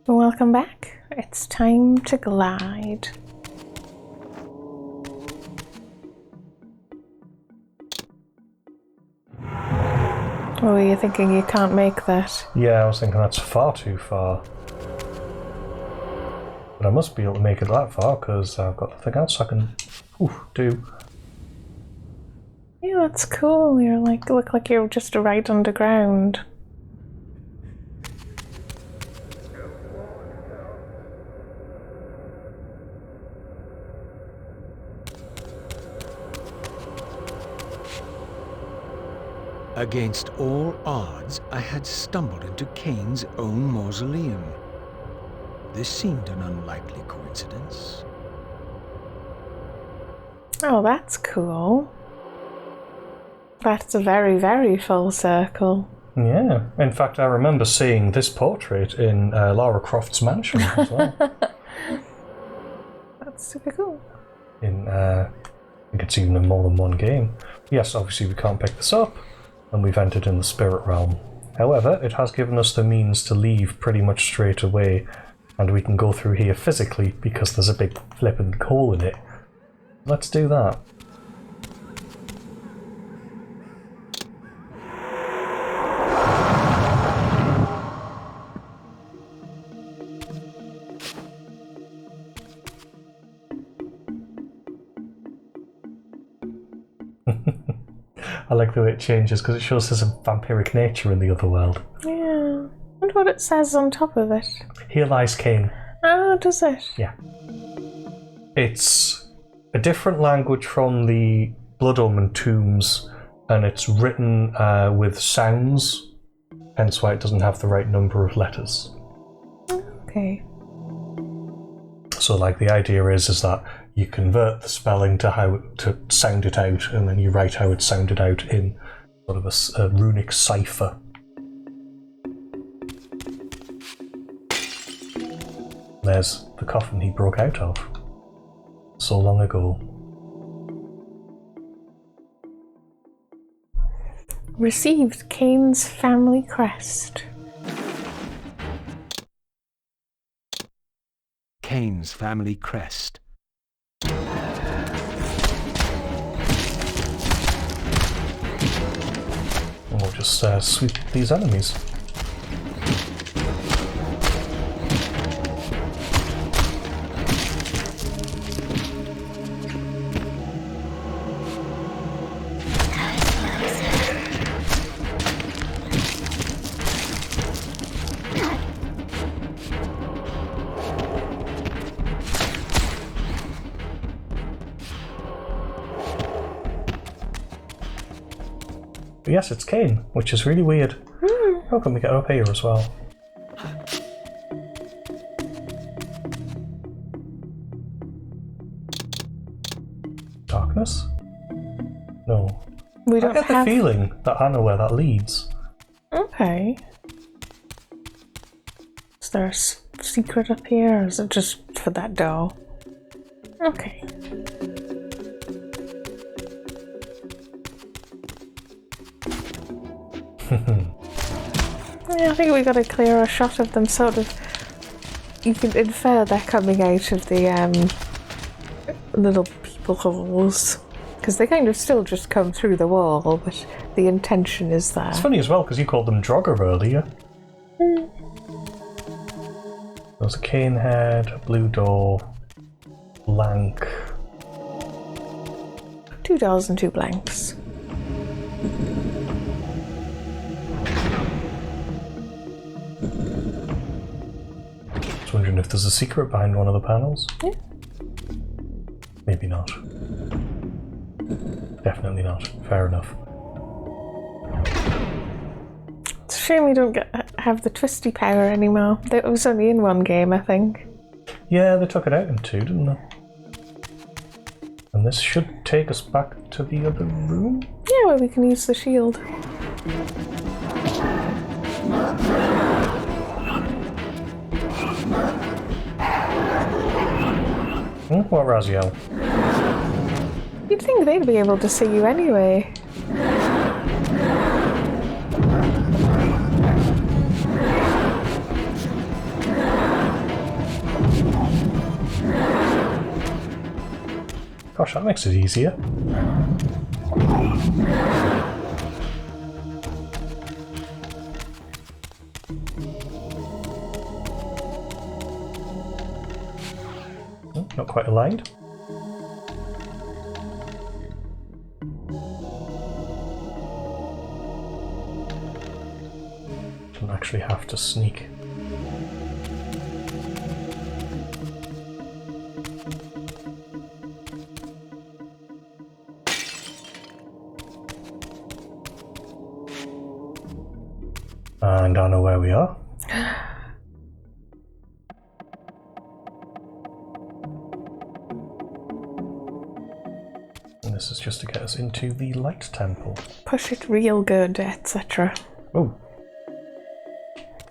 Welcome back. It's time to glide. Oh, are you thinking you can't make that? Yeah, I was thinking that's far too far. But I must be able to make it that far because I've got nothing else I can do. Yeah, that's cool. You're like, look like you're just right underground. Against all odds, I had stumbled into Kain's own mausoleum. This seemed an unlikely coincidence. Oh, that's cool. That's a very, very full circle. Yeah, in fact, I remember seeing this portrait in Lara Croft's mansion as well. That's super cool. I think it's even in more than one game. Yes, obviously we can't pick this up, and we've entered in the spirit realm. However, it has given us the means to leave pretty much straight away, and we can go through here physically because there's a big flipping hole in it. Let's do that. I like the way it changes because it shows there's a vampiric nature in the other world. Yeah. I wonder what it says on top of it. Here lies Kain. Oh, does it? Yeah. It's a different language from the Blood Omen tombs, and it's written with sounds, hence why it doesn't have the right number of letters. Okay. So, like, the idea is that you convert the spelling to how to sound it out, and then you write how it's sounded out in sort of a runic cipher. There's the coffin he broke out of so long ago. Received Kain's family crest. Kain's family crest. And we'll just sweep these enemies. But yes, it's Kain, which is really weird. How can we get up here as well? Darkness? No. We don't I get the feeling that I know where that leads. Okay. Is there a secret up here, or is it just for that door? Okay. Yeah, I think we got a clearer shot of them, sort of. You can infer they're coming out of the little peephole holes. Because they kind of still just come through the wall, but the intention is there. It's funny as well, because you called them Draugr earlier. There's a Kain head, a blue door, blank. 2 doors and 2 blanks. Just wondering if there's a secret behind one of the panels. Yeah. Maybe not. Definitely not. Fair enough. It's a shame we don't have the twisty power anymore. It was only in one game, I think. Yeah, they took it out in 2, didn't they? And this should take us back to the other room? Yeah, well, we can use the shield. What Raziel? You'd think they'd be able to see you anyway. gosh, that makes it easier. Oh, not quite aligned. Don't actually have to sneak. And I know where we are. And this is just to get us into the light temple. Push it real good, etc. Oh.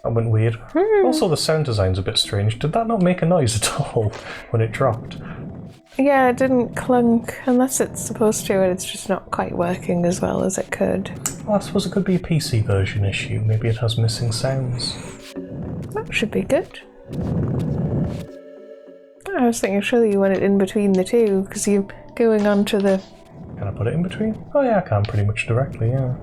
That went weird. Also, the sound design's a bit strange. Did that not make a noise at all when it dropped? Yeah, it didn't clunk, unless it's supposed to, and it's just not quite working as well as it could. Well, I suppose it could be a PC version issue. Maybe it has missing sounds. That should be good. I was thinking surely you want it in between the two, because you're going on to the... Can I put it in between? Oh yeah, I can pretty much directly, yeah.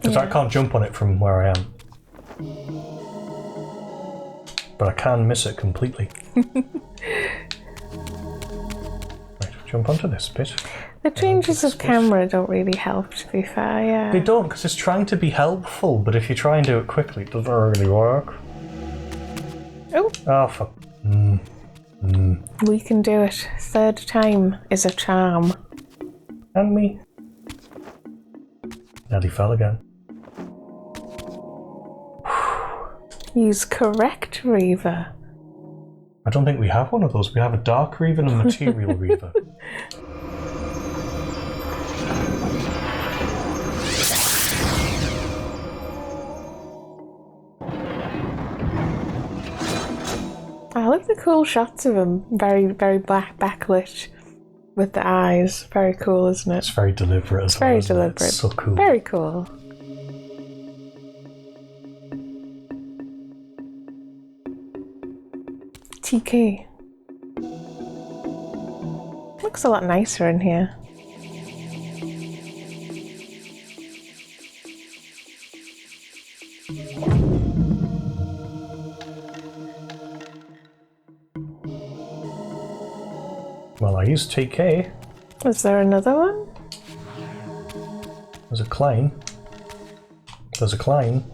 Because I can't jump on it from where I am. But I can miss it completely. Right, jump onto this bit. The changes of camera don't really help, to be fair, yeah. They don't, because it's trying to be helpful, but if you try and do it quickly, it doesn't really work. Oh. Oh, fuck. We can do it. Third time is a charm. And me. Nearly fell again. Use correct Reaver. I don't think we have one of those. We have a Dark Reaver and a Material Reaver. I like the cool shots of him. Very, very backlit with the eyes. Very cool, isn't it? It's very deliberate as well. Very deliberate. It's so cool. Very cool. TK. Looks a lot nicer in here. Well, I used TK. Is there another one? There's a Klein. There's a Klein.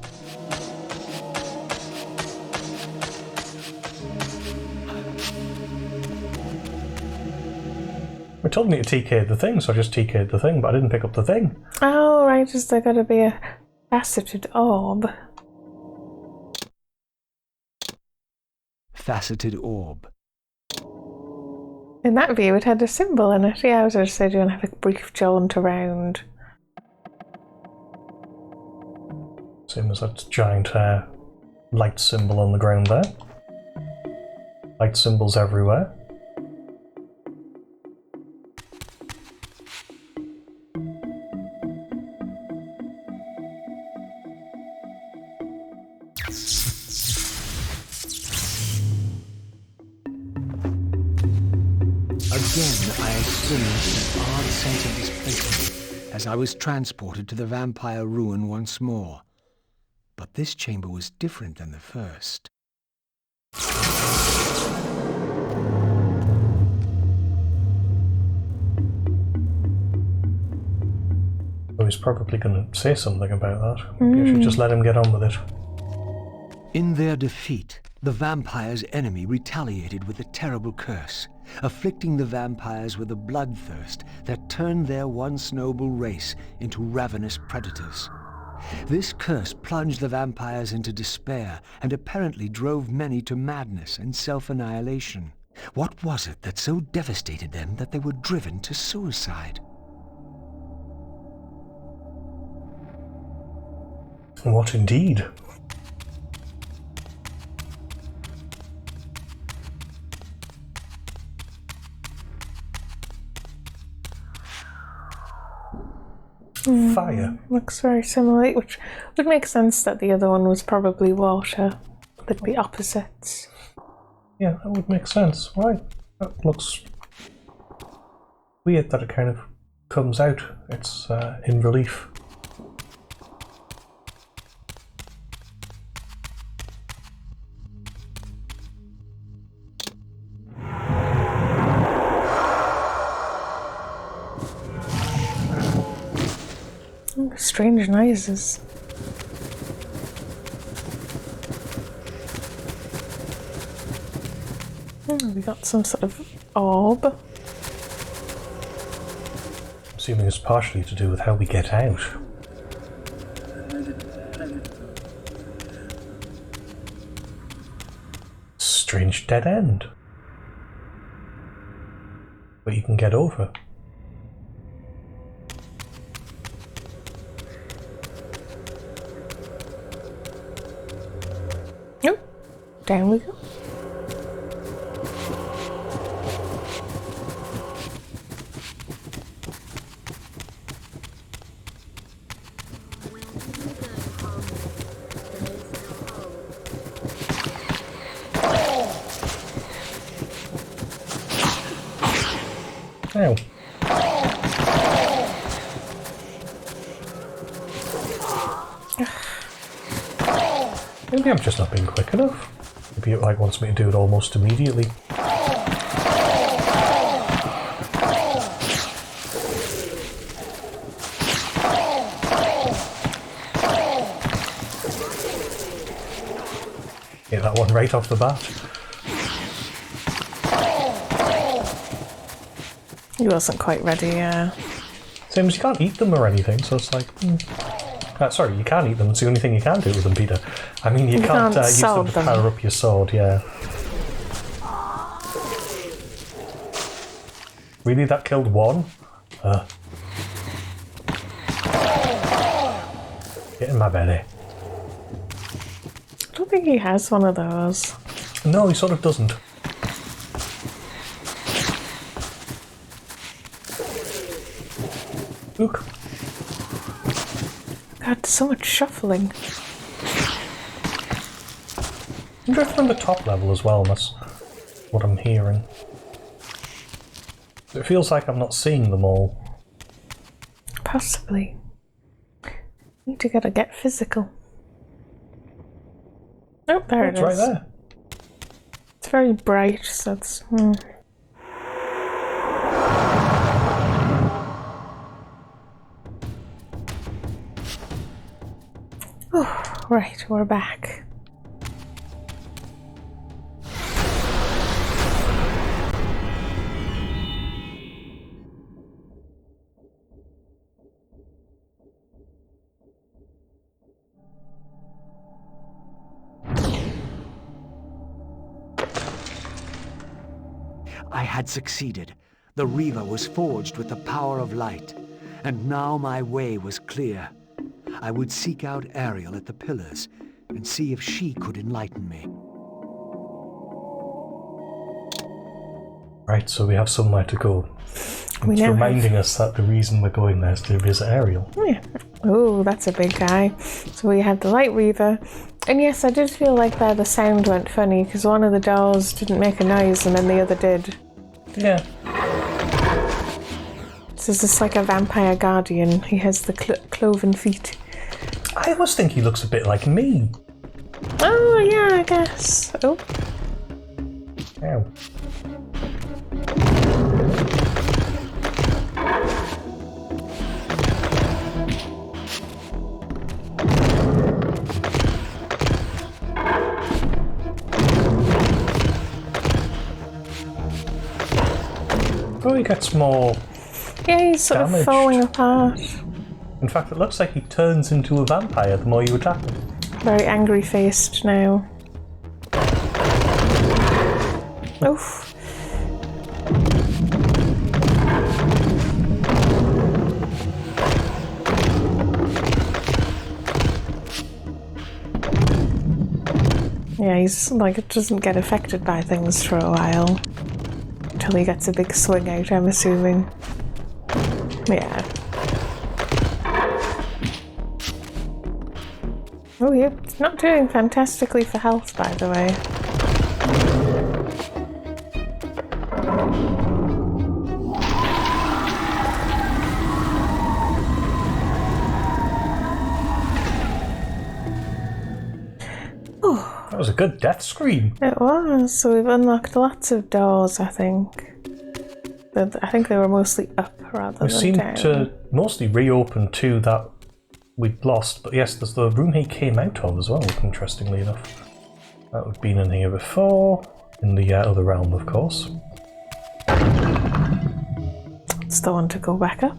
We told me to TK the thing, so I just TK'd the thing, but I didn't pick up the thing. Oh, right, is there got to be a faceted orb? Faceted orb. In that view, it had a symbol in it. Yeah, I was going to say, do you want to have a brief jaunt around? Same as that giant light symbol on the ground there. Light symbols everywhere. Again, I experienced an odd sense of displacement as I was transported to the vampire ruin once more. But this chamber was different than the first. Oh, he's probably going to say something about that. Maybe I should just let him get on with it. In their defeat, the vampire's enemy retaliated with a terrible curse, afflicting the vampires with a bloodthirst that turned their once noble race into ravenous predators. This curse plunged the vampires into despair and apparently drove many to madness and self-annihilation. What was it that so devastated them that they were driven to suicide? What indeed? Fire. Looks very similar, which would make sense that the other one was probably water. They'd be opposites. Yeah, that would make sense. Why? That looks weird that it kind of comes out. It's in relief. Strange noises. We got some sort of orb. Assuming it's partially to do with how we get out. Strange dead end. But you can get over. Nope. Down we go. Ow. Maybe I'm just not being quick enough. Maybe it like wants me to do it almost immediately. Hit that one right off the bat. He wasn't quite ready, Same as you can't eat them or anything, so it's like... sorry, you can eat them, it's the only thing you can do with them, Peter. I mean, you can't use them to power up your sword, yeah. Really, that killed one? Get in my belly. I don't think he has one of those. No, he sort of doesn't. Look. God, so much shuffling. I'm drifting on the top level as well, and that's what I'm hearing. It feels like I'm not seeing them all. Possibly. Need to get physical. Oh, there it is. It's right there. It's very bright, so it's... Oh, right, we're back. I had succeeded. The Reaver was forged with the power of light, and now my way was clear. I would seek out Ariel at the pillars and see if she could enlighten me. Right, so we have somewhere to go. We It's now reminding us that the reason we're going there is to visit Ariel. Yeah. Oh, that's a big guy. So we have the Light Reaver. And yes, I did feel like there the sound went funny, because one of the doors didn't make a noise and then the other did. Yeah. So is this like a vampire guardian? He has the cloven feet. I always think he looks a bit like me. Oh, yeah, I guess. Oh. Ow. Oh, he gets more... Yeah, he's sort damaged. of falling apart. In fact, it looks like he turns into a vampire the more you attack him. Very angry-faced now. Oof. Yeah, he's like, doesn't get affected by things for a while. Until he gets a big swing out, I'm assuming. Yeah. Oh, you're not doing fantastically for health, by the way. That was a good death scream. It was. So we've unlocked lots of doors, I think. I think they were mostly up rather than down. We seem to mostly reopen two that we'd lost, but yes, there's the room he came out of as well, interestingly enough. That would have been in here before, in the other realm, of course. It's the one to go back up.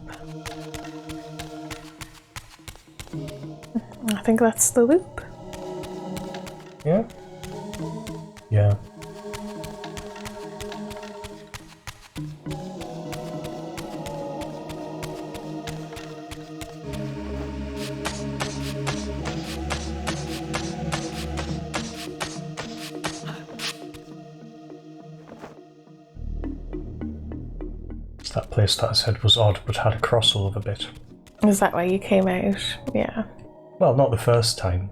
I think that's the loop. Yeah? Yeah. It's that place that I said was odd but had a crossover bit. Is that why you came out? Yeah. Well, not the first time.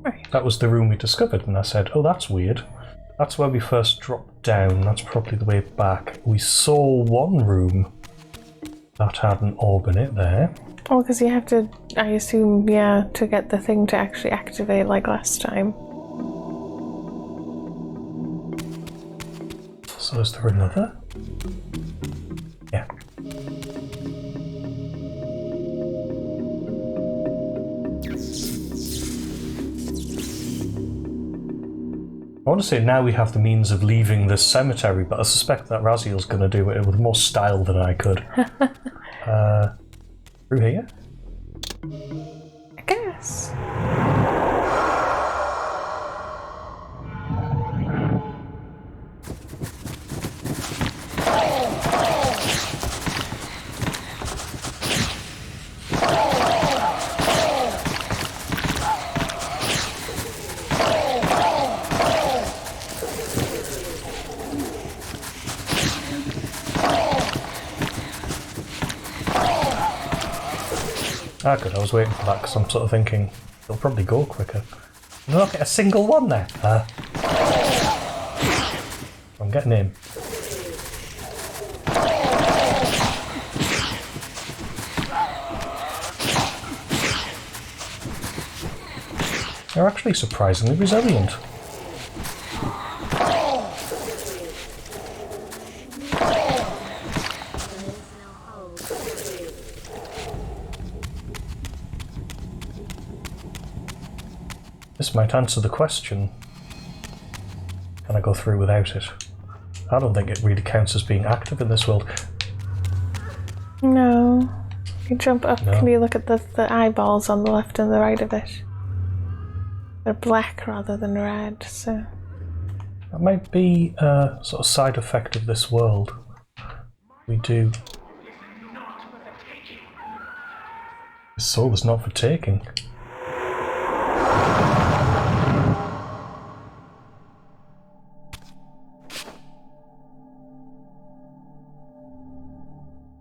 Right. That was the room we discovered, and I said, oh, that's weird. That's where we first dropped down. That's probably the way back. We saw one room that had an orb in it there. Oh, because you have to, I assume, yeah, to get the thing to actually activate like last time. So is there another? Yeah. I want to say now we have the means of leaving this cemetery, but I suspect that Raziel's going to do it with more style than I could. Through here? I guess. Ah, good, I was waiting for that because I'm sort of thinking it'll probably go quicker. Did I not get a single one there? I'm getting in. They're actually surprisingly resilient. This might answer the question. Can I go through without it? I don't think it really counts as being active in this world. No. You jump up, No. Can you look at the eyeballs on the left and the right of it? They're black rather than red, so... That might be a sort of side effect of this world. We do... This soul is not for taking.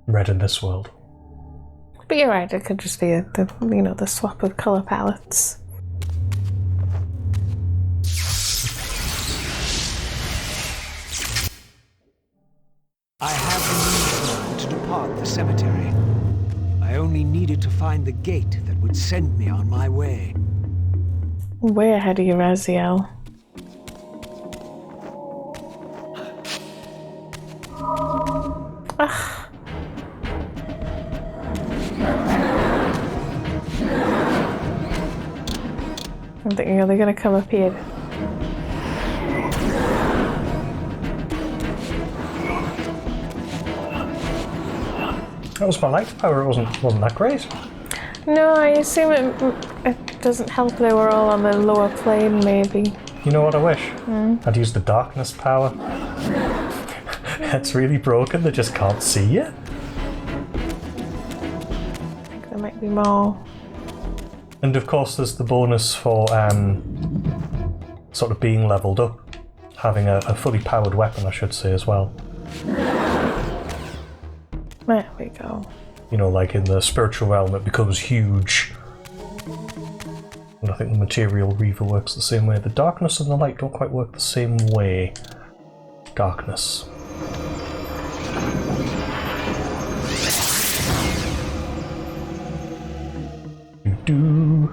Red in this world. But you're right, it could just be the swap of colour palettes. I have the means now to depart the cemetery. I only needed to find the gate that would send me on my way. Way ahead of you, Raziel. Ugh. I'm thinking, are they going to come up here? That was my light power, it wasn't that great. No, I assume it doesn't help they were all on the lower plane, maybe. You know what I wish? I'd use the darkness power. It's really broken, they just can't see you. I think there might be more. And of course there's the bonus for sort of being leveled up. Having a fully powered weapon, I should say, as well. There we go. You know, like in the spiritual realm it becomes huge. And I think the material Reaver works the same way. The darkness and the light don't quite work the same way. Darkness. Do.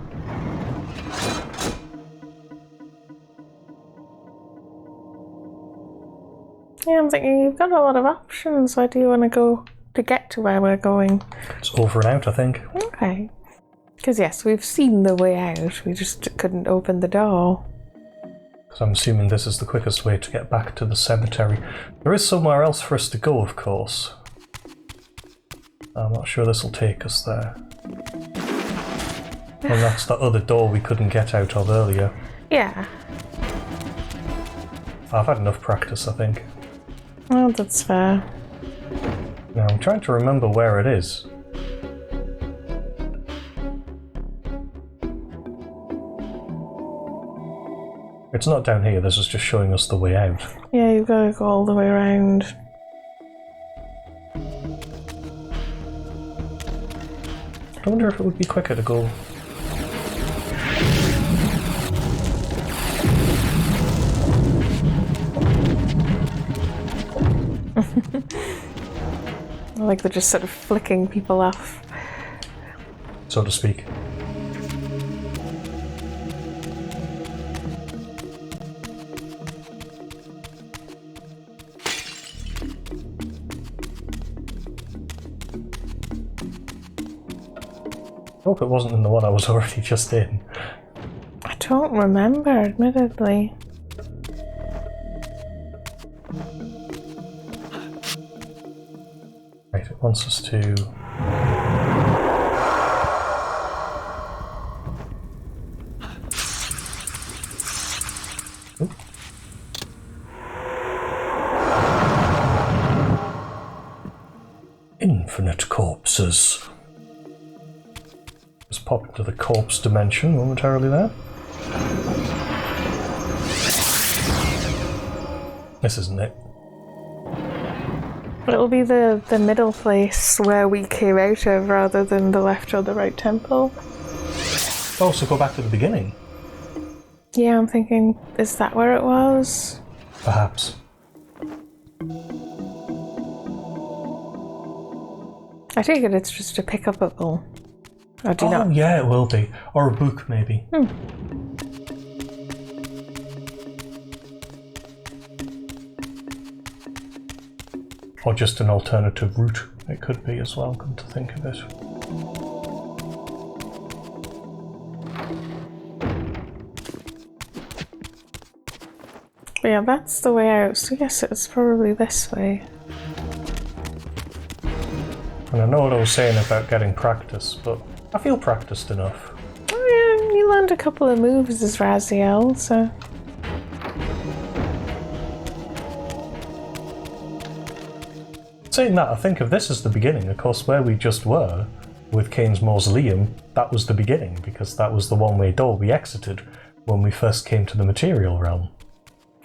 thinking, you've got a lot of options. Where do you want to go to get to where we're going? It's over and out, I think. Okay. Because yes, we've seen the way out. We just couldn't open the door. Because I'm assuming this is the quickest way to get back to the cemetery. There is somewhere else for us to go, of course. I'm not sure this will take us there. And that's the other door we couldn't get out of earlier. Yeah. I've had enough practice, I think. Well, that's fair. Now, I'm trying to remember where it is. It's not down here, this is just showing us the way out. Yeah, you've got to go all the way around. I wonder if it would be quicker to go... Like they're just sort of flicking people off. so to speak. I hope it wasn't in the one I was already just in. I don't remember, admittedly. Right, it wants us to... Oop. Infinite corpses. Just pop into the corpse dimension momentarily there. This isn't it. It'll be the middle place where we came out of rather than the left or the right temple. Oh, so go back to the beginning? Yeah, I'm thinking, is that where it was? Perhaps. I take it it's just a pickupable. Or do you Oh, not? yeah, it will be. Or a book, maybe. Or just an alternative route. It could be as well, come to think of it. But yeah, that's the way out, so yes, it's probably this way. And I know what I was saying about getting practice, but I feel practiced enough. Oh yeah, you learned a couple of moves as Raziel, so... Saying that, I think of this as the beginning. Of course, where we just were, with Kain's Mausoleum, that was the beginning, because that was the one-way door we exited when we first came to the material realm.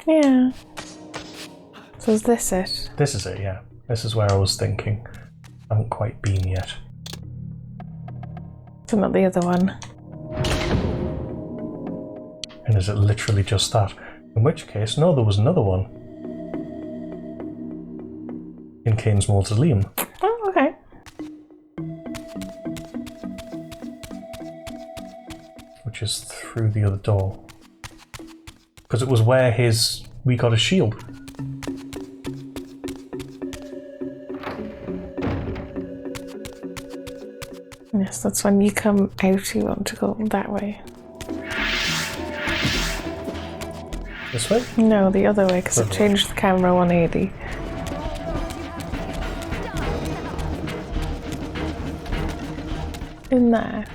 Yeah. So is this it? This is it, yeah. This is where I was thinking. I haven't quite been yet. So not the other one. And is it literally just that? In which case, no, there was another one. In Kain's Mausoleum. Oh, okay. Which is through the other door. Because it was where we got a shield. Yes, that's when you come out, you want to go that way. This way? No, the other way, because it Other way. changed the camera 180. In there.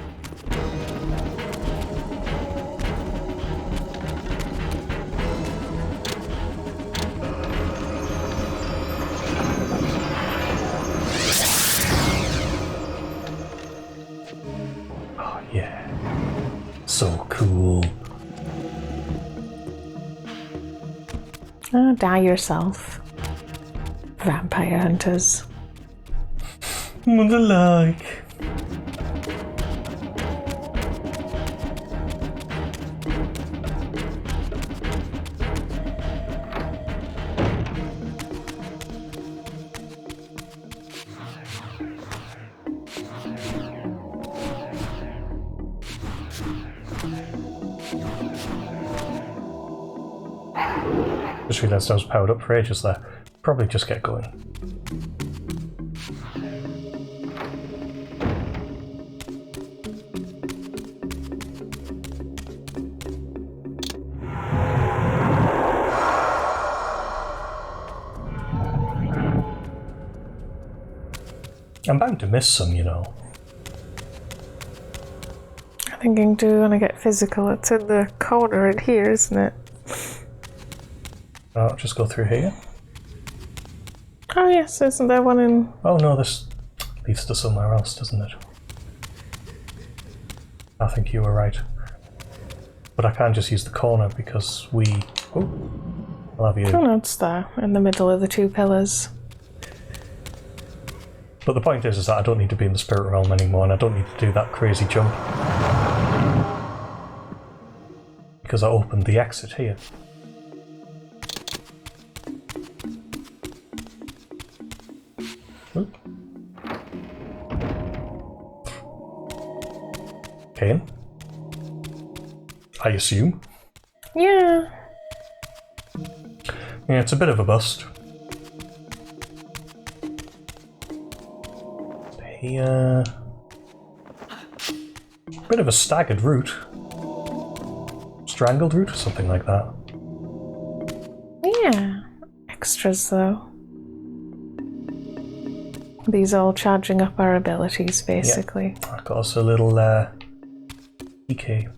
Oh yeah. So cool. Oh, die yourself. Vampire hunters. What the like. Just realised I was powered up for ages there. probably just get going. I'm bound to miss some, you know. I'm thinking, do we want to get physical? It's in the corner in here, isn't it? I'll just go through here. Oh yes, isn't there one in... Oh no, this leads to somewhere else, doesn't it? I think you were right. But I can't just use the corner because we... Oh, I'll have you. Oh no, it's there, in the middle of the two pillars. But the point is that I don't need to be in the spirit realm anymore, and I don't need to do that crazy jump. Because I opened the exit here. Oop. Kain? I assume? Yeah. Yeah, it's a bit of a bust. Here... Bit of a staggered route. Strangled route or something like that. Yeah. Extras though. These all charging up our abilities, basically. Yeah. I've got us a little EK.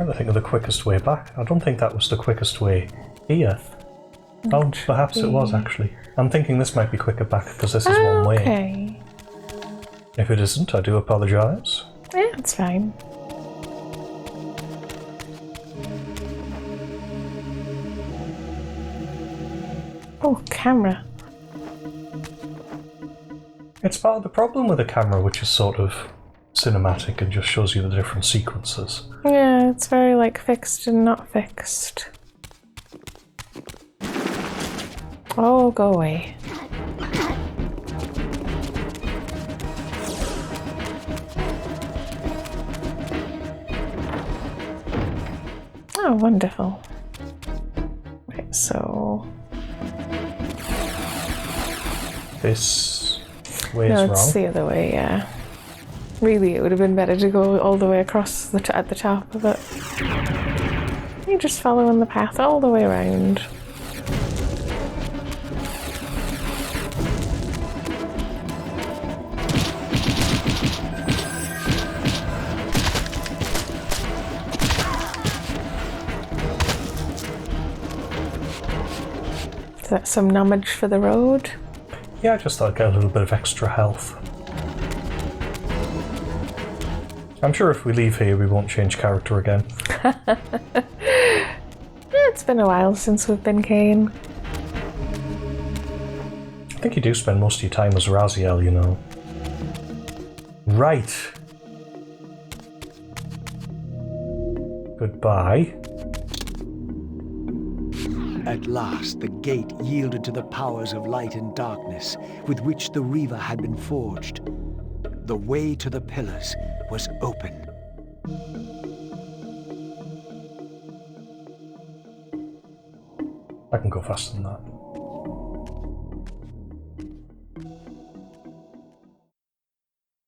I think of the quickest way back. I don't think that was the quickest way here. Oh, perhaps it was actually. I'm thinking this might be quicker back because this is one way. Okay. If it isn't, I do apologise. Yeah, it's fine. Oh, camera. It's part of the problem with a camera, which is sort of cinematic and just shows you the different sequences. Yeah, it's very like fixed and not fixed. Oh, go away. Oh, wonderful. Okay, so... This way No, is it's wrong. the other way, yeah. Really, it would have been better to go all the way across the at the top of it. You're just following the path all the way around. Is that some knowledge for the road? Yeah, I just thought I'd get a little bit of extra health. I'm sure if we leave here we won't change character again. It's been a while since we've been Kain. I think you do spend most of your time as Raziel, you know. Right. Goodbye. At last, the gate yielded to the powers of light and darkness with which the Reaver had been forged. The way to the pillars was open. I can go faster than that.